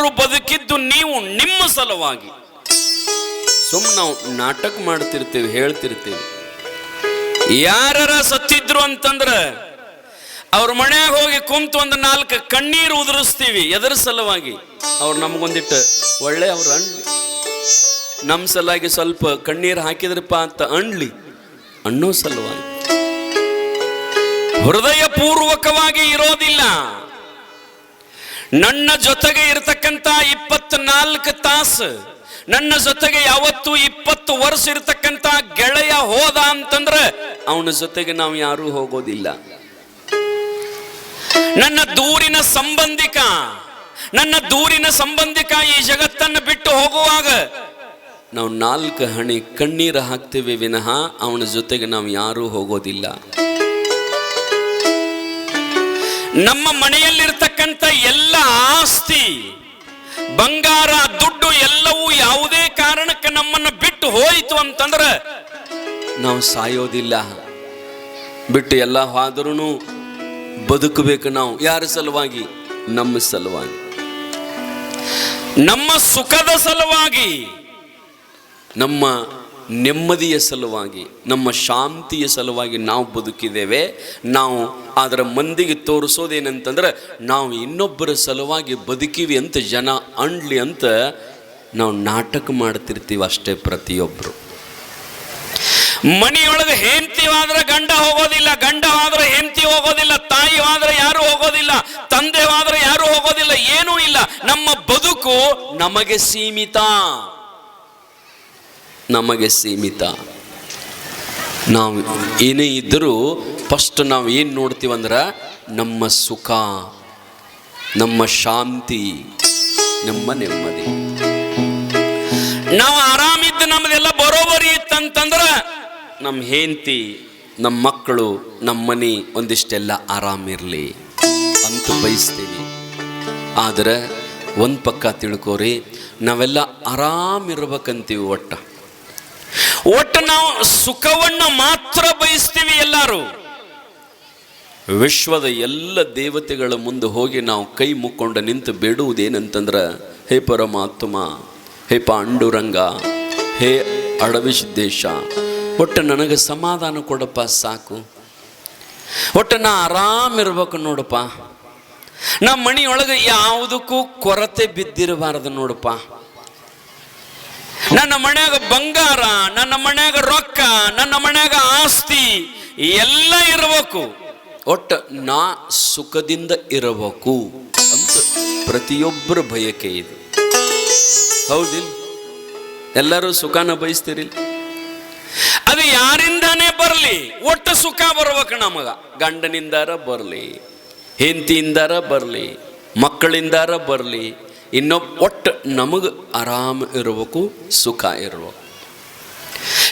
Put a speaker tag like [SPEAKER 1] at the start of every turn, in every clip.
[SPEAKER 1] ಇಬ್ಬರು ಬದುಕಿದ್ದು ನೀವು ನಿಮ್ಮ ಸಲುವಾಗಿ. ನಾವು ನಾಟಕ ಮಾಡ್ತಿರ್ತೀವಿ, ಹೇಳ್ತಿರ್ತೀವಿ. ಯಾರ ಸತ್ತಿದ್ರು ಅಂತಂದ್ರ ಅವ್ರ ಮನ್ಯಾಗ ಹೋಗಿ ಕುಂತು ಒಂದು 4 ಕಣ್ಣೀರು ಉದುರಿಸ್ತೀವಿ. ಎದರ ಸಲುವಾಗಿ? ಅವ್ರು ನಮಗೊಂದಿಟ್ಟು ಒಳ್ಳೆ ಅವ್ರು ಅಣ್ಲಿ, ನಮ್ಮ ಸಲುವಾಗಿ ಸ್ವಲ್ಪ ಕಣ್ಣೀರು ಹಾಕಿದ್ರಪ್ಪ ಅಂತ ಅಣ್ಲಿ ಅನ್ನೋ ಸಲುವಾಗಿ. ಹೃದಯ ಪೂರ್ವಕವಾಗಿ ಇರೋದಿಲ್ಲ. ನನ್ನ ಜೊತೆಗೆ ಇರತಕ್ಕಂತ 24 ತಾಸು, ನನ್ನ ಜೊತೆಗೆ ಯಾವತ್ತು 20 ವರ್ಷ ಇರತಕ್ಕಂತ ಗೆಳೆಯ ಹೋದ ಅಂತಂದ್ರೆ ಅವನ ಜೊತೆಗೆ ನಾವು ಯಾರೂ ಹೋಗೋದಿಲ್ಲ. ನನ್ನ ದೂರಿನ ಸಂಬಂಧಿಕ ಈ ಜಗತ್ತನ್ನು ಬಿಟ್ಟು ಹೋಗುವಾಗ ನಾವು 4 ಹನಿ ಕಣ್ಣೀರು ಹಾಕ್ತೇವೆ ವಿನಃ ಅವನ ಜೊತೆಗೆ ನಾವು ಯಾರೂ ಹೋಗೋದಿಲ್ಲ. ನಮ್ಮ ಮನೆಯಲ್ಲಿರ್ತಕ್ಕಂಥ ಎಲ್ಲ ಆಸ್ತಿ, ಬಂಗಾರ, ದುಡ್ಡು ಎಲ್ಲವೂ ಯಾವುದೇ ಕಾರಣಕ್ಕೆ ನಮ್ಮನ್ನು ಬಿಟ್ಟು ಹೋಯಿತು ಅಂತಂದ್ರೆ ನಾವು ಸಾಯೋದಿಲ್ಲ. ಬಿಟ್ಟು ಎಲ್ಲ ಹೋದರೂ ಬದುಕಬೇಕು. ನಾವು ಯಾರ ಸಲುವಾಗಿ? ನಮ್ಮ ಸಲುವಾಗಿ, ನಮ್ಮ ಸುಖದ ಸಲುವಾಗಿ, ನಮ್ಮ ನೆಮ್ಮದಿಯ ಸಲುವಾಗಿ, ನಮ್ಮ ಶಾಂತಿಯ ಸಲುವಾಗಿ ನಾವು ಬದುಕಿದ್ದೇವೆ. ನಾವು ಅದರ ಮಂದಿಗೆ ತೋರಿಸೋದೇನಂತಂದ್ರೆ ನಾವು ಇನ್ನೊಬ್ಬರ ಸಲುವಾಗಿ ಬದುಕಿವಿ ಅಂತ ಜನ ಅಣ್ಲಿ ಅಂತ ನಾವು ನಾಟಕ ಮಾಡ್ತಿರ್ತೀವಿ ಅಷ್ಟೇ. ಪ್ರತಿಯೊಬ್ಬರು ಮನೆಯೊಳಗೆ ಹೆಂಡತಿವಾದ್ರೆ ಗಂಡ ಹೋಗೋದಿಲ್ಲ, ಗಂಡವಾದ್ರೆ ಹೆಂಡತಿ ಹೋಗೋದಿಲ್ಲ, ತಾಯಿವಾದ್ರೆ ಯಾರು ಹೋಗೋದಿಲ್ಲ, ತಂದೆವಾದ್ರೆ ಯಾರು ಹೋಗೋದಿಲ್ಲ, ಏನೂ ಇಲ್ಲ. ನಮ್ಮ ಬದುಕು ನಮಗೆ ಸೀಮಿತ. ನಾವು ಏನೇ ಇದ್ದರೂ ಫಸ್ಟ್ ನಾವು ಏನು ನೋಡ್ತೀವಂದ್ರೆ ನಮ್ಮ ಸುಖ, ನಮ್ಮ ಶಾಂತಿ, ನಮ್ಮ ನೆಮ್ಮದಿ. ನಾವು ಆರಾಮಿದ್ದು ನಮ್ಮದೆಲ್ಲ ಬರೋಬರಿ ಇತ್ತಂತಂದ್ರೆ ನಮ್ಮ ಹೆಂಡತಿ, ನಮ್ಮ ಮಕ್ಕಳು, ನಮ್ಮ ಮನೆ ಒಂದಿಷ್ಟೆಲ್ಲ ಆರಾಮಿರಲಿ ಅಂತ ಬಯಸ್ತೀವಿ. ಆದರೆ ಒಂದು ಪಕ್ಕ ತಿಳ್ಕೋರಿ, ನಾವೆಲ್ಲ ಆರಾಮಿರ್ಬೇಕಂತೀವಿ. ಒಟ್ಟು ನಾವು ಸುಖವನ್ನು ಮಾತ್ರ ಬಯಸ್ತೀವಿ. ಎಲ್ಲರೂ ವಿಶ್ವದ ಎಲ್ಲ ದೇವತೆಗಳ ಮುಂದೆ ಹೋಗಿ ನಾವು ಕೈ ಮುಕ್ಕೊಂಡು ನಿಂತು ಬೇಡುವುದೇನಂತಂದ್ರೆ, ಹೇ ಪರಮಾತ್ಮ, ಹೇ ಪಾಂಡುರಂಗ, ಹೇ ಅಡವಿಸಿದ್ದೇಶ, ಒಟ್ಟು ನನಗೆ ಸಮಾಧಾನ ಕೊಡಪ್ಪ ಸಾಕು. ಒಟ್ಟು ನಾ ಆರಾಮಿರ್ಬೇಕು ನೋಡಪ್ಪ. ನಮ್ಮ ಮನೆಯೊಳಗೆ ಯಾವುದಕ್ಕೂ ಕೊರತೆ ಬಿದ್ದಿರಬಾರದು ನೋಡಪ್ಪ. ನನ್ನ ಮನ್ಯಾಗ ಬಂಗಾರ, ನನ್ನ ಮನ್ಯಾಗ ರೊಕ್ಕ, ನನ್ನ ಮನ್ಯಾಗ ಆಸ್ತಿ ಎಲ್ಲ ಇರಬೇಕು. ಒಟ್ಟು ನಾ ಸುಖದಿಂದ ಇರಬೇಕು ಅಂತ ಪ್ರತಿಯೊಬ್ಬರ ಬಯಕೆ ಇದು. ಹೌದಿಲ್ಲ? ಎಲ್ಲರೂ ಸುಖನ ಬಯಸ್ತೀರಿ. ಅದು ಯಾರಿಂದಾನೇ ಬರಲಿ, ಒಟ್ಟು ಸುಖ ಬರ್ಬೇಕು ನಮಗ. ಗಂಡನಿಂದಾರ ಬರಲಿ, ಹೆಂಡತಿಯಿಂದಾರ ಬರಲಿ, ಮಕ್ಕಳಿಂದಾರ ಬರಲಿ, ಒಟ್ಟು ನಮಗೆ ಆರಾಮ ಇರಬೇಕು, ಸುಖ ಇರಬೇಕು.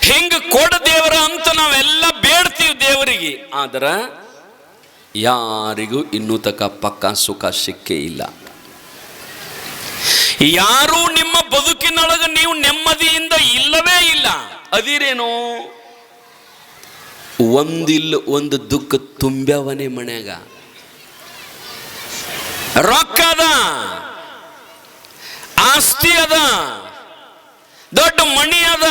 [SPEAKER 1] ಹಿಂಗೆ ಕೊಡ ದೇವರ ಅಂತ ನಾವೆಲ್ಲ ಬೇಡ್ತೀವಿ ದೇವರಿಗೆ. ಆದ್ರೆ ಯಾರಿಗೂ ಇನ್ನೂ ತಕ ಪಕ್ಕ ಸುಖ ಸಿಕ್ಕೇ ಇಲ್ಲ. ಯಾರೂ ನಿಮ್ಮ ಬದುಕಿನೊಳಗೆ ನೀವು ನೆಮ್ಮದಿಯಿಂದ ಇಲ್ಲವೇ ಇಲ್ಲ. ಅದಿರೇನೋ ಒಂದು ದುಃಖ ತುಂಬ್ಯವನೇ ಮನ್ಯಾಗ. ರೊಕ್ಕ ಅದ, ಆಸ್ತಿ ಅದ, ದೊಡ್ಡ ಮಣಿ ಅದ,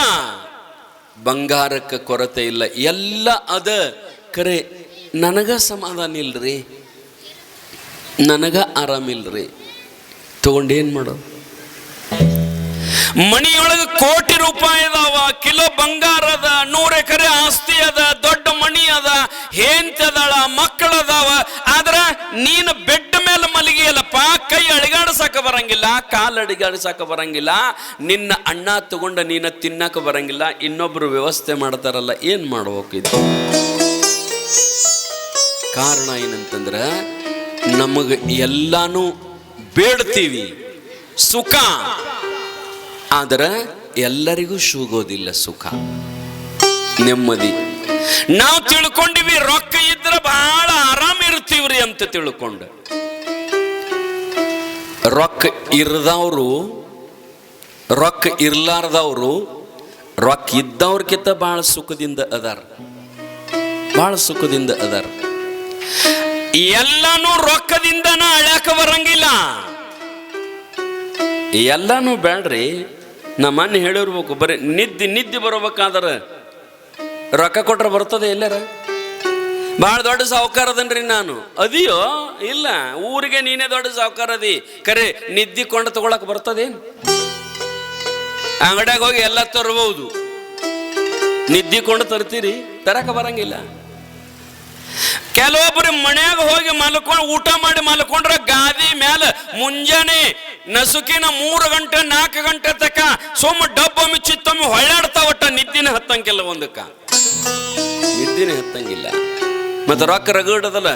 [SPEAKER 1] ಬಂಗಾರಕ್ಕೆ ಕೊರತೆ ಇಲ್ಲ, ಎಲ್ಲ ಅದ. ಕರೆ ನನಗ ಸಮಾಧಾನ ಇಲ್ರಿ, ನನಗ ಆರಾಮಿಲ್ರಿ. ತಗೊಂಡೇನ್ ಮಾಡೋದು? ಮಣಿಯೊಳಗೆ ಕೋಟಿ ರೂಪಾಯಿ ಅದಾವ, ಕಿಲೋ ಬಂಗಾರ ಅದ, 100 ಎಕರೆ ಆಸ್ತಿ ಅದ, ದೊಡ್ಡ ಮಣಿ ಅದ, ಹೆಂಡತಿ ಅದಾಳ, ಮಕ್ಕಳದಾವ. ಆದ್ರ ನೀನು ಬೆಡ್ ಮೇಲೆ ಮಲಗಿಯಲ್ಲಪ್ಪ, ಕೈ ಅಡಿಗಾಡ್ಸಕ ಬರಂಗಿಲ್ಲ, ಕಾಲು ಅಡಿಗಾಡ್ಸಕ ಬರಂಗಿಲ್ಲ, ನಿನ್ನ ಅಣ್ಣ ತಗೊಂಡ ನೀನ ತಿನ್ನಕ ಬರಂಗಿಲ್ಲ, ಇನ್ನೊಬ್ರು ವ್ಯವಸ್ಥೆ ಮಾಡ್ತಾರಲ್ಲ, ಏನ್ ಮಾಡ್ಬೇಕು? ಇದು ಕಾರಣ ಏನಂತಂದ್ರ ನಮಗೆ ಎಲ್ಲಾನು ಬೇಡ್ತೀವಿ ಸುಖ, ಆದ್ರೆ ಎಲ್ಲರಿಗೂ ಸಿಗೋದಿಲ್ಲ ಸುಖ, ನೆಮ್ಮದಿ. ನಾವು ತಿಳ್ಕೊಂಡಿವಿ ರೊಕ್ಕ ಇದ್ರೆ ಬಹಳ ಆರಾಮ ಇರ್ತೀವ್ರಿ ಅಂತ ತಿಳ್ಕೊಂಡು. ರೊಕ್ಕ ಇರ್ದವ್ರು, ರೊಕ್ಕ ಇರ್ಲಾರ್ದವ್ರು ರೊಕ್ಕ ಇದ್ದವ್ರಕ್ಕಿಂತ ಬಹಳ ಸುಖದಿಂದ ಅದಾರ, ಬಹಳ ಸುಖದಿಂದ ಅದಾರ. ಎಲ್ಲಾನು ರೊಕ್ಕದಿಂದನ ಅಳ್ಯಾಕ ಬರಂಗಿಲ್ಲ. ಎಲ್ಲಾನು ಬೇಡ್ರಿ. ನಮ್ಮನ್ನ ಹೇಳಿರ್ಬೇಕು, ಬರೀ ನಿದ್ದೆ ಬರ್ಬೇಕಾದ್ರೆ ರೊಕ್ಕ ಕೊಟ್ರೆ ಬರ್ತದೆ ಎಲ್ಲಾರ? ಭಾಳ ದೊಡ್ಡ ಸಾಹುಕಾರ ಅದನ್ರಿ ನಾನು. ಅದಿಯೋ ಇಲ್ಲ, ಊರಿಗೆ ನೀನೇ ದೊಡ್ಡ ಸಾಹುಕಾರ ಅದಿ, ಕರೆ ನಿದ್ದೆ ಕೊಂಡು ತಗೊಳಕ್ ಬರ್ತದೇನು? ಅಂಗಡ್ಯಾಗ ಹೋಗಿ ಎಲ್ಲ ತರಬಹುದು, ನಿದ್ದೆ ಕೊಂಡು ತರ್ತೀರಿ? ತರಕ ಬರಂಗಿಲ್ಲ. ಕೆಲವೊಬ್ಬರು ಮನ್ಯಾಗ ಹೋಗಿ ಮಲ್ಕೊಂಡು ಊಟ ಮಾಡಿ ಮಲ್ಕೊಂಡ್ರೆ ಗಾದಿ ಮ್ಯಾಲ ಮುಂಜಾನೆ ನಸುಕಿನ 3 ಗಂಟೆ 4 ಗಂಟೆ ತಕ ಸುಮ್ಮ ಡಬ್ಬೊಮ್ಮೆ ಚಿತ್ತೊಮ್ಮೆ ಹೊಳ್ಳಾಡ್ತಾವಟ್ಟ, ನಿದ್ದಿನ ಹತ್ತಂಗಿಲ್ಲ. ಒಂದಕ್ಕ ನಿದ್ದಿನ ಹತ್ತಂಗಿಲ್ಲ. ಮತ್ತೆ ರೊಕ್ಕ ರಗಡದಲ್ಲ,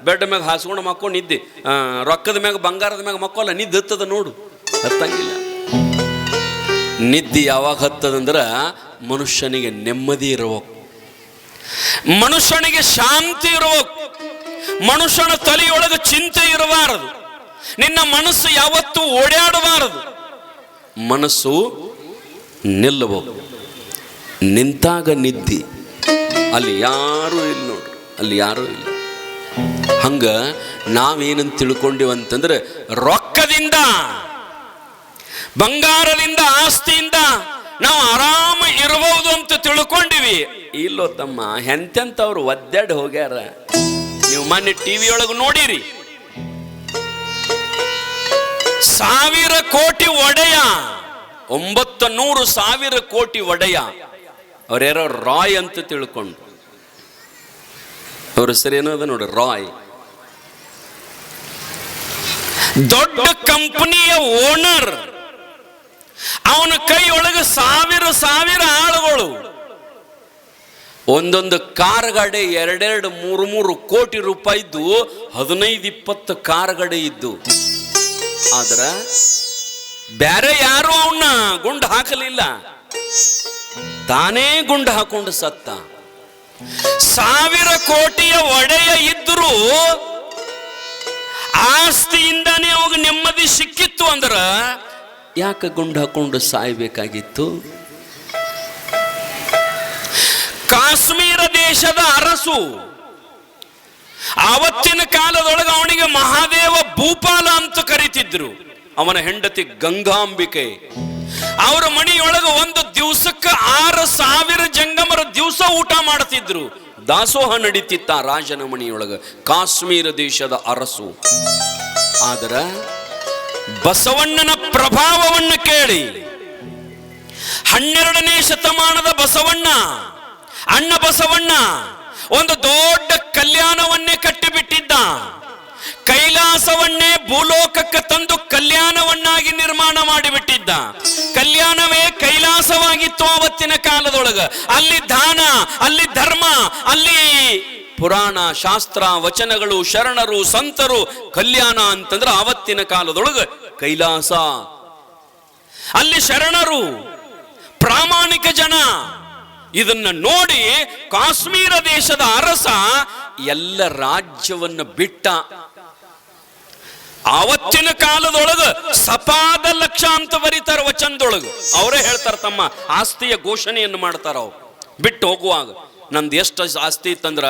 [SPEAKER 1] ಬೆಡ್ ಮ್ಯಾಗ ಹಾಸ್ಕೊಂಡು ಮಕ್ಕೊಂಡು ನಿದ್ದೆ, ರೊಕ್ಕದ ಮ್ಯಾಗ ಬಂಗಾರದ ಮ್ಯಾಗ ಮಕ್ಕೋಲ್ಲ, ನಿದ್ದೆ ಹತ್ತದ ನೋಡು, ಹತ್ತಂಗಿಲ್ಲ. ನಿದ್ದೆ ಯಾವಾಗ ಹತ್ತದಂದ್ರ ಮನುಷ್ಯನಿಗೆ ನೆಮ್ಮದಿ ಇರಬೇಕು, ಮನುಷ್ಯನಿಗೆ ಶಾಂತಿ ಇರಬೇಕು, ಮನುಷ್ಯನ ತಲೆಯೊಳಗೆ ಚಿಂತೆ ಇರಬಾರದು, ನಿನ್ನ ಮನಸ್ಸು ಯಾವತ್ತೂ ಓಡಾಡಬಾರದು, ಮನಸ್ಸು ನಿಲ್ಲಬೇಕು. ನಿಂತಾಗ ನಿದ್ದೆ, ಅಲ್ಲಿ ಯಾರೂ ಇಲ್ಲ ನೋಡ್ರಿ, ಅಲ್ಲಿ ಯಾರೂ ಇಲ್ಲ. ಹಂಗ ನಾವೇನಂತ ತಿಳ್ಕೊಂಡಿವಂತಂದ್ರೆ ರೊಕ್ಕದಿಂದ, ಬಂಗಾರದಿಂದ, ಆಸ್ತಿಯಿಂದ ನಾವು ಆರಾಮ ಇರಬಹುದು ಅಂತ ತಿಳ್ಕೊಂಡಿವಿ. ಇಲ್ಲೋ ತಮ್ಮ, ಎಂತೆಂತವ್ರು ಒದ್ದಾಡಿ ಹೋಗ್ಯಾರ. ನೀವು ಮೊನ್ನೆ ಟಿವಿ ಒಳಗೆ ನೋಡಿರಿ, 1000 ಕೋಟಿ ಒಡೆಯ, 900,000 ಕೋಟಿ ಒಡೆಯ, ಅವ್ರ್ಯಾರೋ ರಾಯ್ ಅಂತ ತಿಳ್ಕೊಂಡು, ಅವ್ರ ಹೆಸರು ಏನದ ನೋಡಿ, ರಾಯ್. ದೊಡ್ಡ ಕಂಪನಿಯ ಓನರ್, ಅವನ ಕೈ ಒಳಗೆ 1000 ಆಳುಗಳು, ಒಂದೊಂದು ಕಾರ್ ಗಾಡಿ 2-3 ಕೋಟಿ ರೂಪಾಯಿದ್ದು, 15-20 ಕಾರ್ ಗಾಡಿ ಇದ್ದು. ಆದ್ರ ಬ್ಯಾರೆ ಯಾರು ಅವನ್ನ ಗುಂಡು ಹಾಕಲಿಲ್ಲ, ತಾನೇ ಗುಂಡು ಹಾಕೊಂಡು ಸತ್ತ. 1000 ಕೋಟಿಯ ಒಡೆಯ ಇದ್ದರೂ ಆಸ್ತಿಯಿಂದಾನೇ ಅವಾಗ ನೆಮ್ಮದಿ ಸಿಕ್ಕಿತ್ತು ಅಂದ್ರ ಯಾಕೆ ಗುಂಡು ಹಾಕೊಂಡು ಸಾಯ್ಬೇಕಾಗಿತ್ತು? ಕಾಶ್ಮೀರ ದೇಶದ ಅರಸು, ಆವತ್ತಿನ ಕಾಲದೊಳಗೆ ಅವನಿಗೆ ಮಹಾದೇವ ಭೂಪಾಲ ಅಂತ ಕರೀತಿದ್ರು. ಅವನ ಹೆಂಡತಿ ಗಂಗಾಂಬಿಕೆ. ಅವರ ಮನೆಯೊಳಗೆ ಒಂದು ದಿವಸಕ್ಕೆ 6,000 ಜಂಗಮರ ದಿವಸ ಊಟ ಮಾಡ್ತಿದ್ರು. ದಾಸೋಹ ನಡೀತಿತ್ತ ರಾಜನ ಮನೆಯೊಳಗೆ, ಕಾಶ್ಮೀರ ದೇಶದ ಅರಸು. ಆದ್ರ ಬಸವಣ್ಣನ ಪ್ರಭಾವವನ್ನು ಕೇಳಿ 12ನೇ ಶತಮಾನದ ಬಸವಣ್ಣ, ಅಣ್ಣ ಬಸವಣ್ಣ ಒಂದು ದೊಡ್ಡ ಕಲ್ಯಾಣವನ್ನೇ ಕಟ್ಟಿಬಿಟ್ಟಿದ್ದ. ಕೈಲಾಸವನ್ನೇ ಭೂಲೋಕಕ್ಕೆ ತಂದು ಕಲ್ಯಾಣವನ್ನಾಗಿ ನಿರ್ಮಾಣ ಮಾಡಿಬಿಟ್ಟಿದ್ದ. ಕಲ್ಯಾಣವೇ ಕೈಲಾಸವಾಗಿತ್ತು ಆವತ್ತಿನ ಕಾಲದೊಳಗ. ಅಲ್ಲಿ ದಾನ, ಅಲ್ಲಿ ಧರ್ಮ, ಅಲ್ಲಿ ಪುರಾಣ ಶಾಸ್ತ್ರ ವಚನಗಳು, ಶರಣರು ಸಂತರು. ಕಲ್ಯಾಣ ಅಂತಂದ್ರೆ ಆವತ್ತಿನ ಕಾಲದೊಳಗ ಕೈಲಾಸ. ಅಲ್ಲಿ ಶರಣರು, ಪ್ರಾಮಾಣಿಕ ಜನ. ಇದನ್ನ ನೋಡಿ ಕಾಶ್ಮೀರ ದೇಶದ ಅರಸ ಎಲ್ಲ ರಾಜ್ಯವನ್ನು ಬಿಟ್ಟ. ಆವತ್ತಿನ ಕಾಲದೊಳಗ ಸಪಾದ ಲಕ್ಷ ಅಂತ ಬರೀತಾರ ವಚನದೊಳಗ. ಅವರೇ ಹೇಳ್ತಾರ, ತಮ್ಮ ಆಸ್ತಿಯ ಘೋಷಣೆಯನ್ನು ಮಾಡ್ತಾರ. ಅವ್ರು ಬಿಟ್ಟು ಹೋಗುವಾಗ, ನಂದು ಎಷ್ಟು ಆಸ್ತಿ ಇತ್ತಂದ್ರ,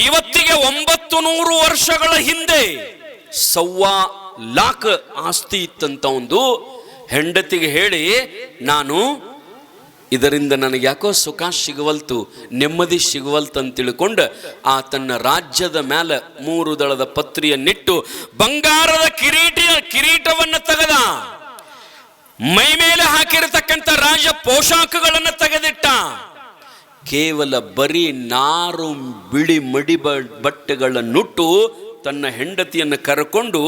[SPEAKER 1] ಇವತ್ತಿಗೆ 900 ವರ್ಷಗಳ ಹಿಂದೆ 1,25,00,000 ಆಸ್ತಿ ಇತ್ತಂತ ಒಂದು ಹೆಂಡತಿಗೆ ಹೇಳಿ, ನಾನು ಇದರಿಂದ ನನಗೆ ಯಾಕೋ ಸುಖ ಸಿಗವಲ್ತು, ನೆಮ್ಮದಿ ಸಿಗವಲ್ತು ಅಂತ ತಿಳ್ಕೊಂಡು ಆ ತನ್ನ ರಾಜ್ಯದ ಮೇಲೆ 3 ದಳದ ಪತ್ರಿಯನ್ನಿಟ್ಟು ಬಂಗಾರದ ಕಿರೀಟವನ್ನು ತೆಗೆದ. ಮೈ ಮೇಲೆ ಹಾಕಿರತಕ್ಕಂಥ ರಾಜ ಪೋಷಾಕಗಳನ್ನು ತೆಗೆದಿಟ್ಟ. ಕೇವಲ ಬರೀ ನಾರು ಬಿಳಿ ಮಡಿ ಬಟ್ಟೆಗಳನ್ನುಟ್ಟು ತನ್ನ ಹೆಂಡತಿಯನ್ನು ಕರ್ಕೊಂಡು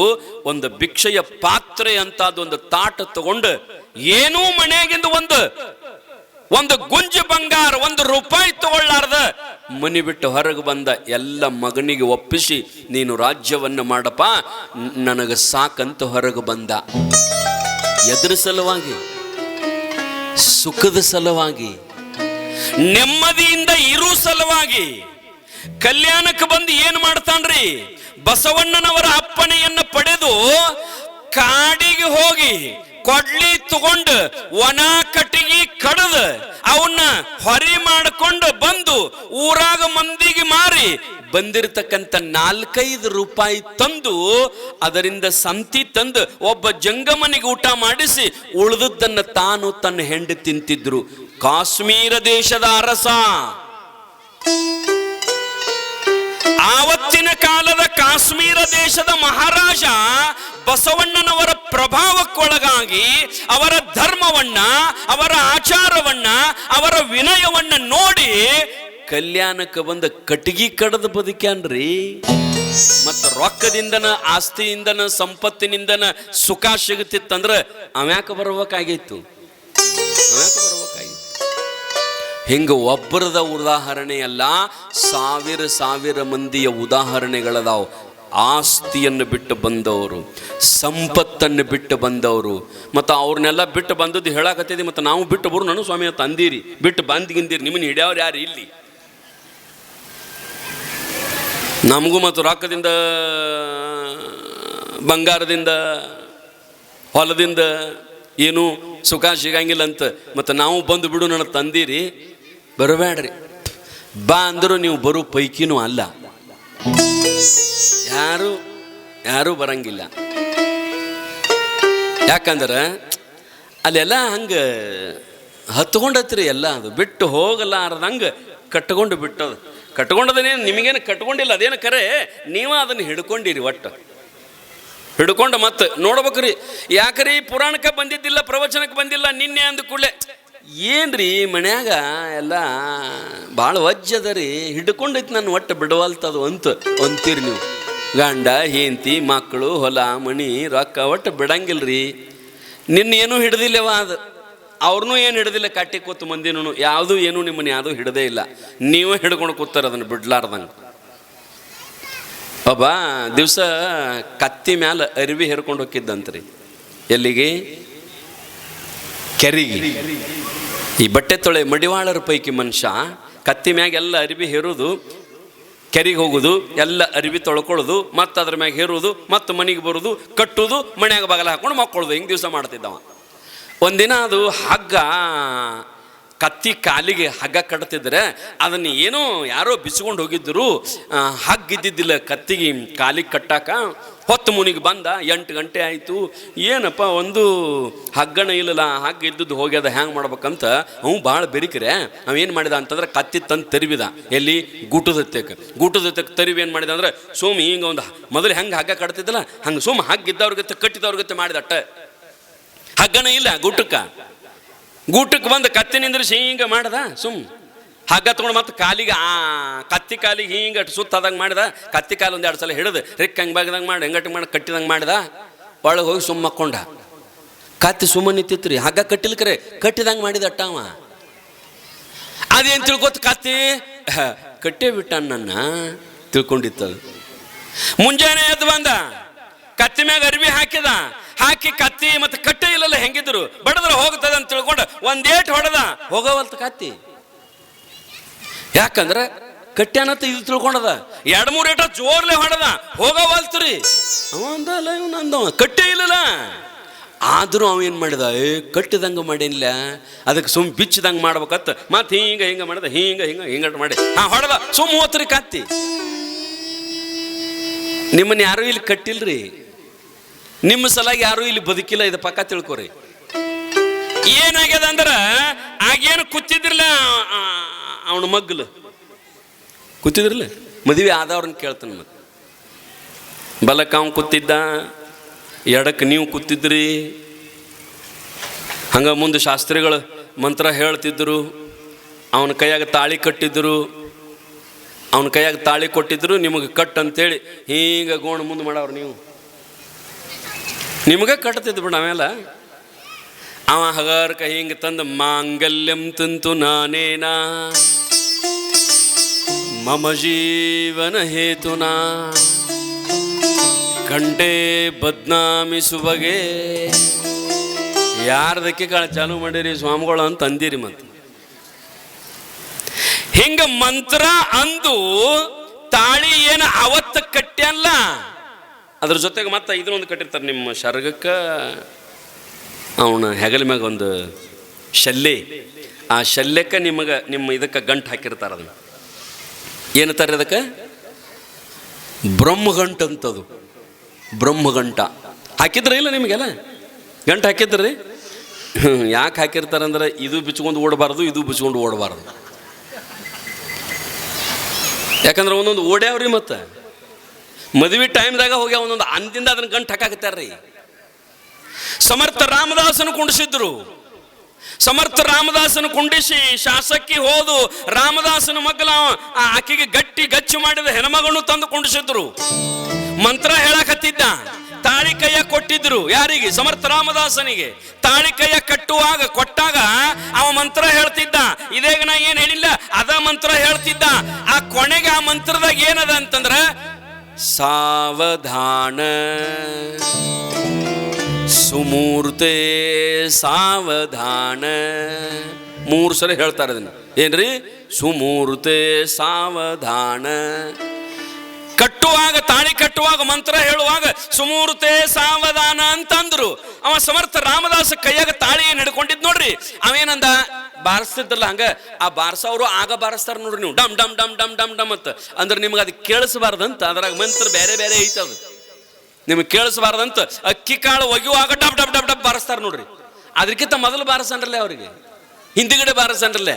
[SPEAKER 1] ಒಂದು ಭಿಕ್ಷೆಯ ಪಾತ್ರೆ ಅಂತ ಒಂದು ತಾಟ ತಗೊಂಡು, ಏನೂ ಮನೆಯಾಗಿಂದ ಒಂದು ಗುಂಜು ಬಂಗಾರ, 1 ರೂಪಾಯಿ ತಗೊಳ್ಳಾರ್ದ ಮನಿ ಬಿಟ್ಟು ಹೊರಗೆ ಬಂದ. ಎಲ್ಲ ಮಗನಿಗೆ ಒಪ್ಪಿಸಿ, ನೀನು ರಾಜ್ಯವನ್ನು ಮಾಡಪ್ಪ, ನನಗೆ ಸಾಕಂತ ಹೊರಗೆ ಬಂದ. ಎದರ ಸಲುವಾಗಿ? ಸುಖದ ಸಲುವಾಗಿ, ನೆಮ್ಮದಿಯಿಂದ ಇರು ಸಲುವಾಗಿ. ಕಲ್ಯಾಣಕ್ಕೆ ಬಂದು ಏನು ಮಾಡ್ತಾನ್ರಿ? ಬಸವಣ್ಣನವರ ಅಪ್ಪಣೆಯನ್ನು ಪಡೆದು ಕಾಡಿಗೆ ಹೋಗಿ ಕೊಡ್ಲಿ ತಗೊಂಡು ಒಣ ಕಟ್ಟಿಗೆ ಕಡದ ಅವನ್ನ ಹೊರಿ ಮಾಡಿಕೊಂಡು ಬಂದು ಊರಾಗ ಮಂದಿಗೆ ಮಾರಿ ಬಂದಿರತಕ್ಕಂಥ 4-5 ರೂಪಾಯಿ ತಂದು ಅದರಿಂದ ಸಂತಿ ತಂದು ಒಬ್ಬ ಜಂಗಮನಿಗೆ ಊಟ ಮಾಡಿಸಿ ಉಳಿದದ್ದನ್ನು ತಾನು ತನ್ನ ಹೆಂಡ ತಿಂತಿದ್ರು. ಕಾಶ್ಮೀರ ದೇಶದ ಅರಸ, ಆವತ್ತಿನ ಕಾಲದ ಕಾಶ್ಮೀರ ದೇಶದ ಮಹಾರಾಜ ಬಸವಣ್ಣನವರ ಪ್ರಭಾವಕ್ಕೊಳಗಾಗಿ ಅವರ ಧರ್ಮವನ್ನ, ಅವರ ಆಚಾರವನ್ನ, ಅವರ ವಿನಯವನ್ನ ನೋಡಿ ಕಲ್ಯಾಣಕ್ಕೆ ಬಂದ ಕಟ್ಟಿಗೆ ಕಡದ ಬದುಕ್ಯಾನ್ರಿ. ಮತ್ತ ರೊಕ್ಕದಿಂದನ, ಆಸ್ತಿಯಿಂದನ, ಸಂಪತ್ತಿನಿಂದನ ಸುಖ ಸಿಗುತ್ತಿತ್ತಂದ್ರೆ ಅವ್ಯಾಕ ಬರ್ಬೇಕಾಗಿತ್ತು, ಅವ್ಯಾಕ ಬರ್ಬೇಕಾಗಿತ್ತು. ಹಿಂಗ ಒಬ್ಬರದ ಉದಾಹರಣೆ ಅಲ್ಲ, ಸಾವಿರ ಮಂದಿಯ ಉದಾಹರಣೆಗಳದಾವ. ಆಸ್ತಿಯನ್ನು ಬಿಟ್ಟು ಬಂದವರು, ಸಂಪತ್ತನ್ನು ಬಿಟ್ಟು ಬಂದವರು, ಮತ್ತು ಅವ್ರನ್ನೆಲ್ಲ ಬಿಟ್ಟು ಬಂದದ್ದು ಹೇಳಾಕತ್ತಿದೆ. ಮತ್ತು ನಾವು ಬಿಟ್ಟು ಬರು ನಾನು ಸ್ವಾಮಿ ಅಂತ ಅಂದಿರಿ, ಬಿಟ್ಟು ಬಂದ್ಗಿಂದಿರಿ, ನಿಮ್ಮನ್ನು ಹಿಡಿಯವ್ರು ಯಾರು ಇಲ್ಲಿ? ನಮಗೂ ಮತ್ತು ರೊಕ್ಕದಿಂದ, ಬಂಗಾರದಿಂದ, ಹೊಲದಿಂದ ಏನು ಸುಖ ಸಿಗಂಗಿಲ್ಲ ಅಂತ ಮತ್ತು ನಾವು ಬಂದು ಬಿಡು ನನ್ನ ತಂದಿರಿ. ಬರಬೇಡ್ರಿ, ಬಾ ಅಂದರೂ ನೀವು ಬರೋ ಪೈಕಿನೂ ಅಲ್ಲ. ಯಾರು ಬರಂಗಿಲ್ಲ. ಯಾಕಂದ್ರೆ ಅಲ್ಲೆಲ್ಲ ಹಂಗೆ ಹತ್ಕೊಂಡತ್ರಿ, ಎಲ್ಲ ಅದು ಬಿಟ್ಟು ಹೋಗಲ್ಲ ಅರ್ಧಂಗೆ ಕಟ್ಕೊಂಡು ಬಿಟ್ಟದು. ಕಟ್ಕೊಂಡದೇನೇನು ನಿಮಗೇನು ಕಟ್ಕೊಂಡಿಲ್ಲ, ಅದೇನು ಕರೆ, ನೀವ ಅದನ್ನು ಹಿಡ್ಕೊಂಡಿರಿ. ಒಟ್ಟು ಹಿಡ್ಕೊಂಡು ಮತ್ತೆ ನೋಡ್ಬೇಕ್ರಿ. ಯಾಕ್ರಿ ಪುರಾಣಕ್ಕೆ ಬಂದಿದ್ದಿಲ್ಲ, ಪ್ರವಚನಕ್ಕೆ ಬಂದಿಲ್ಲ, ನಿನ್ನೆ ಅಂದ ಕೂಡಲೇ ಏನ್ರಿ ಮನ್ಯಾಗ ಎಲ್ಲ ಭಾಳ ವಜ್ಜದ ರೀ, ಹಿಡ್ಕೊಂಡೈತಿ ನಾನು ಒಟ್ಟು ಬಿಡವಲ್ತದು ಅಂತೀರಿ ನೀವು. ಗಂಡ ಹೆಂಡತಿ ಮಕ್ಕಳು ಹೊಲ ಮಣಿ ರೊಕ್ಕ ಒಟ್ಟು ಬಿಡಂಗಿಲ್ರಿ. ನಿನ್ನೇನು ಹಿಡ್ದಿಲ್ಲವ ಅದು, ಅವ್ರನ್ನೂ ಏನು ಹಿಡ್ದಿಲ್ಲ, ಕಟ್ಟಿ ಕೂತು ಮಂದಿನೂ ಯಾವುದೂ ಏನು ನಿಮ್ಮನ್ನು ಯಾವುದೂ ಹಿಡ್ದೇ ಇಲ್ಲ. ನೀವೇ ಹಿಡ್ಕೊಂಡು ಕೂತಾರೆ ಅದನ್ನು ಬಿಡ್ಲಾರ್ದಂಗೆ. ಒಬ್ಬ ದಿವಸ ಕತ್ತಿ ಮ್ಯಾಲ ಅರಿವಿ ಹೇರ್ಕೊಂಡು ಹೋಗಿದ್ದಂತ್ರಿ. ಎಲ್ಲಿಗೆ? ಕೆರಿಗೆ. ಈ ಬಟ್ಟೆ ತೊಳೆ ಮಡಿವಾಳರ ಪೈಕಿ ಮನುಷ್ಯ ಕತ್ತಿ ಮ್ಯಾಗ ಎಲ್ಲ ಅರಿವಿ ಹೇರೋದು, ಕೆರಿಗೆ ಹೋಗೋದು, ಎಲ್ಲ ಅರಿವಿ ತೊಳ್ಕೊಳ್ಳೋದು, ಮತ್ತು ಅದ್ರ ಮ್ಯಾಗ ಹೇರೋದು, ಮತ್ತು ಮನೆಗೆ ಬರೋದು, ಕಟ್ಟೋದು, ಮನ್ಯಾಗ ಬಾಗಲ ಹಾಕೊಂಡು ಮಕ್ಕೊಳ್ಳೋದು, ಹಿಂಗೆ ದಿವಸ ಮಾಡ್ತಿದ್ದವ. ಒಂದಿನ ಅದು ಹಗ್ಗ, ಕತ್ತಿ ಕಾಲಿಗೆ ಹಗ್ಗ ಕಟ್ತಿದ್ರೆ ಅದನ್ನು ಏನೋ ಯಾರೋ ಬಿಸ್ಕೊಂಡು ಹೋಗಿದ್ದರು. ಹಗ್ಗಿದ್ದಿದ್ದಿಲ್ಲ ಕತ್ತಿಗೆ ಕಾಲಿಗೆ ಕಟ್ಟಾಕ. ಹೊತ್ತು ಮುನಿಗೆ ಬಂದ, 8 ಗಂಟೆ ಆಯಿತು. ಏನಪ್ಪ ಒಂದು ಹಗ್ಗನ ಇಲ್ಲಲ್ಲ, ಹಗ್ಗ ಇದ್ದದ್ದು ಹೋಗ್ಯದ, ಹ್ಯಾಂಗೆ ಮಾಡ್ಬೇಕಂತ ಅವು ಭಾಳ ಬೆರಿಕ್ರೆ ಅವೇನು ಮಾಡಿದ ಅಂತಂದ್ರೆ ಕತ್ತಿ ತಂದು ತರಿವಿದ. ಎಲ್ಲಿ? ಗೂಟದತ್ತಕ್ಕೆ ತರಿವಿ. ಏನು ಮಾಡಿದ ಅಂದ್ರೆ ಸೋಮಿ ಹಿಂಗೆ ಒಂದು ಮೊದಲು ಹೆಂಗೆ ಹಗ್ಗ ಕಟ್ತಿದ್ದಲ್ಲ ಹಂಗೆ ಸೋಮ ಹಗ್ಗಿದ್ದವ್ರಿಗತ್ತೆ ಕಟ್ಟಿದವ್ರಿಗತ್ತೆ ಮಾಡಿದಟ್ಟ. ಹಗ್ಗನ ಇಲ್ಲ ಗೂಟಕ್ಕೆ ಬಂದು ಕತ್ತಿ ನಿಂದ್ರಿಸಿ ಹಿಂಗೆ ಮಾಡ್ದ. ಹಗ್ಗ ತೊಗೊಂಡು ಮತ್ತೆ ಕಾಲಿಗೆ ಕತ್ತಿ ಕಾಲಿಗೆ ಹಿಂಗೆ ಸುತ್ತಾದಂಗೆ ಮಾಡಿದ. ಕತ್ತಿ ಕಾಲು 1-2 ಸಲ ಹಿಡಿದು ರಿಕ್ ಹಂಗೆ ಬಾಗ್ದಂಗೆ ಮಾಡಿ ಹೆಂಗಟ್ಟು ಮಾಡಿ ಕಟ್ಟಿದಂಗೆ ಮಾಡಿದ. ಒಳಗೆ ಹೋಗಿ ಮಕ್ಕೊಂಡ. ಕತ್ತಿ ಸುಮ್ಮನೆ ನಿಂತಿತ್ರಿ, ಹಗ್ಗ ಕಟ್ಟಿಲ್ಕರೆ ಕಟ್ಟಿದಂಗೆ ಮಾಡಿದಟ್ಟ ಅವ. ಅದೇನು ತಿಳ್ಕೊತ ಕತ್ತಿ ಕಟ್ಟೇ ಬಿಟ್ಟ ನನ್ನ ತಿಳ್ಕೊಂಡಿತ್ತದು. ಮುಂಜಾನೆ ಎದ್ದು ಬಂದ, ಕತ್ತಿ ಮ್ಯಾಗ ಅರಿವಿ ಹಾಕಿ ಕತ್ತಿ ಮತ್ತು ಕಟ್ಟೆ ಇಲ್ಲಲ್ಲ ಹೆಂಗಿದ್ರು ಬಡದ್ರೆ ಹೋಗ್ತದೆ ಅಂತ ತಿಳ್ಕೊಂಡು ಒಂದೇಟು ಹೊಡೆದ, ಹೋಗವಲ್ತ ಕತ್ತಿ. ಯಾಕಂದ್ರೆ ಕಟ್ಟ್ಯಾನತ್ತ ಇದು ತಿಳ್ಕೊಂಡದ. 2-3 ಏಟ ಜೋರ್ಲೆ ಹೊಡೆದ, ಹೋಗವಲ್ತ್ರಿ. ಅವಂದಲ್ಲ ಇವನಂದವ ಕಟ್ಟೆ ಇಲ್ಲಲ್ಲ. ಆದರೂ ಅವೇನು ಮಾಡಿದ, ಕಟ್ಟಿದಂಗೆ ಮಾಡೇನಿಲ್ಲ, ಅದಕ್ಕೆ ಬಿಚ್ಚಿದಂಗೆ ಮಾಡ್ಬೇಕತ್ತ ಮತ್ತೆ ಹಿಂಗೆ ಮಾಡಿದ, ಹಿಂಗಟ್ಟು ಮಾಡಿ ಹೊಡೆದ, ಹೋತ್ರಿ ಕತ್ತಿ. ನಿಮ್ಮನ್ನ ಯಾರೂ ಇಲ್ಲಿ ಕಟ್ಟಿಲ್ರಿ, ನಿಮ್ಮ ಸಲಾಗಿ ಯಾರೂ ಇಲ್ಲಿ ಬದುಕಿಲ್ಲ, ಇದು ಪಕ್ಕ ತಿಳ್ಕೊರಿ. ಏನಾಗ್ಯದ ಅಂದ್ರೆ ಆಗೇನು ಕೂತಿದ್ರಲ್ಲ ಅವನ ಮಗ್ಗಲು ಕೂತಿದ್ರಲ್ಲ, ಮದುವೆ ಆದವ್ರನ್ನ ಕೇಳ್ತಾನೆ. ಮತ್ತೆ ಬಲಕ್ಕೆ ಅವ್ನು ಕೂತಿದ್ದ, ಎಡಕ್ಕೆ ನೀವು ಕೂತಿದ್ರಿ. ಹಂಗೆ ಮುಂದೆ ಶಾಸ್ತ್ರಿಗಳು ಮಂತ್ರ ಹೇಳ್ತಿದ್ರು, ಅವನ ಕೈಯಾಗ ತಾಳಿ ಕಟ್ಟಿದ್ರು, ಅವನ ಕೈಯಾಗ ತಾಳಿ ಕೊಟ್ಟಿದ್ರು. ನಿಮಗೆ ಕಟ್ ಅಂತೇಳಿ ಹಿಂಗೆ ಗೋಣ ಮುಂದೆ ಮಾಡವ್ರು. ನೀವು ನಿಮಗೆ ಕಟ್ತಿದ್ದು ಬಿಡ. ಆಮೇಲೆ ಅವ ಹಗಾರಕ ಹಿಂಗೆ ತಂದು ಮಾಂಗಲ್ಯಂ ತಂತು ನಾನೇನಾ ಮಮ ಜೀವನ ಹೇತುನಾ ಕಂಠೆ ಬದ್ನಾಮಿಸುವಗೆ. ಯಾರ್ದಕ್ಕೆ ಕಾಳ ಚಾಲು ಮಾಡಿರಿ ಸ್ವಾಮಿಗಳು ಅಂತ ಅಂದಿರಿ. ಮತ್ತೆ ಹಿಂಗ ಮಂತ್ರ ಅಂದು ತಾಳಿ ಏನು ಅವತ್ತು ಕಟ್ಟ್ಯಲ್ಲ, ಅದ್ರ ಜೊತೆಗೆ ಮತ್ತೆ ಇದನ್ನೊಂದು ಕಟ್ಟಿರ್ತಾರೆ ನಿಮ್ಮ ಶರ್ಗಕ್ಕೆ. ಅವನ ಹೆಗಲ ಮ್ಯಾಗ ಒಂದು ಶಲ್ಲೆ. ಆ ಶಲ್ಯಕ್ಕೆ ನಿಮ್ಮ ಇದಕ್ಕೆ ಗಂಟು ಹಾಕಿರ್ತಾರೆ. ಅದನ್ನು ಏನಂತಾರೆ ಅದಕ್ಕೆ? ಬ್ರಹ್ಮಗಂಟು ಅಂತದು. ಬ್ರಹ್ಮಗಂಟ ಹಾಕಿದ್ರೆ ಇಲ್ಲ ನಿಮಗೆಲ್ಲ ಗಂಟು ಹಾಕಿದ್ರಿ? ಯಾಕೆ ಹಾಕಿರ್ತಾರಂದ್ರೆ ಇದು ಬಿಚ್ಕೊಂಡು ಓಡಬಾರ್ದು, ಇದು ಬಿಚ್ಕೊಂಡು ಓಡಬಾರ್ದು. ಯಾಕಂದ್ರೆ ಒಂದೊಂದು ಓಡ್ಯಾವ್ರಿ. ಮತ್ತು ಮದುವೆ ಟೈಮ್ದಾಗ ಹೋಗ್ಯಾವ ಒಂದೊಂದು ಅಂದಿಂದ ಅದನ್ನ ಗಂಟು ಹಾಕಾಕತ್ತಾರ್ರಿ. ಸಮರ್ಥ ರಾಮದಾಸನು ಕುಂಡಿಸಿದ್ರು. ಸಮರ್ಥ ರಾಮದಾಸನ ಕುಂಡಿಸಿ ಶಾಸಕಿ ಹೋದು ರಾಮದಾಸನ ಮಗ್ಗಲ ಆಕೆಗೆ ಗಚ್ಚು ಮಾಡಿದ ಹೆಣ್ಮಗಳನ್ನು ತಂದು ಕುಂಡಿಸಿದ್ರು. ಮಂತ್ರ ಹೇಳಕತ್ತಿದ್ದ. ತಾಳಿ ಕೈಯ ಕೊಟ್ಟಿದ್ರು. ಯಾರಿಗೆ? ಸಮರ್ಥ ರಾಮದಾಸನಿಗೆ. ತಾಳಿ ಕೈಯ ಕೊಟ್ಟಾಗ ಅವ ಮಂತ್ರ ಹೇಳ್ತಿದ್ದ. ಇದೇಗ ನಾ ಏನ್ ಹೇಳಿಲ್ಲ ಅದ ಮಂತ್ರ ಹೇಳ್ತಿದ್ದ. ಆ ಕೊನೆಗೆ ಆ ಮಂತ್ರದಾಗ ಏನದ ಅಂತಂದ್ರ ಸಾವಧಾನ ಸುಮೂರ್ತೆ ಸಾವಧಾನ. 3 ಸಲ ಹೇಳ್ತಾರೆ ಅದನ್ನ. ಏನ್ರಿ? ಸುಮೂರ್ತೆ ಸಾವಧಾನ. ಕಟ್ಟುವಾಗ ತಾಳಿ ಕಟ್ಟುವಾಗ ಮಂತ್ರ ಹೇಳುವಾಗ ಸುಮೂರ್ತೆ ಸಾವಧಾನ ಅಂತಂದ್ರು. ಅವ ಸಮರ್ಥ ರಾಮದಾಸ ಕೈಯಾಗ ತಾಳಿ ಏನ್ ಹಿಡ್ಕೊಂಡಿದ್ ನೋಡ್ರಿ. ಅವೇನಂದ ಬಾರಿಸ್ತಿದ್ದಲ್ಲ ಹಂಗ ಆ ಬಾರ್ಸವ್ರು ಆಗ ಬಾರಿಸ್ತಾರ ನೋಡ್ರಿ ನೀವು. ಡಮ್ ಡಮ್ ಡಮ್ ಡಮ್ ಡಮ್ ಡಮ್ ಅಂತ ಅಂದ್ರೆ ನಿಮ್ಗೆ ಅದು ಕೇಳಿಸಬಾರ್ದಂತ. ಅದ್ರಾಗ ಮಂತ್ರ ಬೇರೆ ಬೇರೆ ಐತದ, ನಿಮ್ಗೆ ಕೇಳಿಸಬಾರ್ದಂತ. ಅಕ್ಕಿ ಕಾಳು ಒಗೆಯುವಾಗ ಡಬ್ ಡಬ್ ಡಬ್ ಡಬ್ ಬಾರಿಸ್ತಾರ ನೋಡ್ರಿ. ಅದಕ್ಕಿಂತ ಮೊದಲು ಬಾರಿಸಂಡ್ರಲ್ಲೇ ಅವ್ರಿಗೆ, ಹಿಂದಿಗಡೆ ಬಾರಿಸಂಡ್ರಲ್ಲೇ.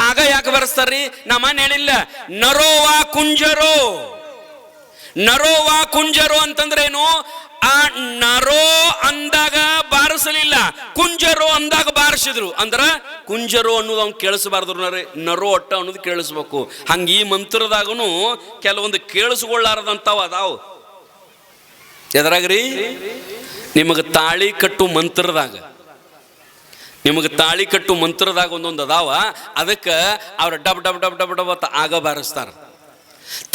[SPEAKER 1] ಆಗ ಯಾಕೆ ಬಾರಿಸ್ತಾರ್ರಿ? ನಮ್ಮನೆ ಹೇಳಿಲ್ಲ. ನರೋವಾ ಕುಂಜರೋ. ನರೋವಾ ಕುಂಜರೋ ಅಂತಂದ್ರೇನು? ಆ ನರೋ ಅಂದಾಗ ಬಾರಿಸಲಿಲ್ಲ, ಕುಂಜರೋ ಅಂದಾಗ ಬಾರಿಸಿದ್ರು. ಅಂದ್ರ ಕುಂಜರೋ ಅನ್ನೋದು ಅವ್ನು ಕೇಳಿಸಬಾರ್ದು, ನರೋ ಒಟ್ಟ ಅನ್ನೋದು ಕೇಳಿಸ್ಬೇಕು. ಹಂಗ ಈ ಮಂತ್ರದಾಗನು ಕೆಲವೊಂದು ಕೇಳಿಸ್ಕೊಳ್ಳಾರದಂತಾವ ಅದಾವು. ಎದ್ರಾಗ್ರಿ? ನಿಮಗೆ ತಾಳಿ ಕಟ್ಟು ಮಂತ್ರದಾಗ, ನಿಮಗೆ ತಾಳಿ ಕಟ್ಟು ಮಂತ್ರದಾಗ ಒಂದೊಂದು ಅದಾವ. ಅದಕ್ಕೆ ಅವ್ರ dub dub dub dub dub ಅಂತ ಆಗ ಬಾರಿಸ್ತಾರ.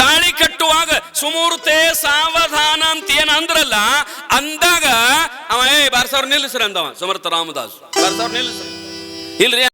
[SPEAKER 1] ತಾಳಿ ಕಟ್ಟುವಾಗ ಸುಮೂರ್ತೆ ಸಾವಧಾನ ಅಂತ ಏನ್ ಅಂದ್ರಲ್ಲ, ಅಂದಾಗ ಅವ ಬಾರಿಸವ್ರು ನಿಲ್ಲಿಸ್ರಿ ಅಂದವ ಸಮರ್ಥ ರಾಮದಾಸ್. ಬಾರಿಸವ್ರು ನಿಲ್ಲಿಸ್ರಿ ಇಲ್ರಿ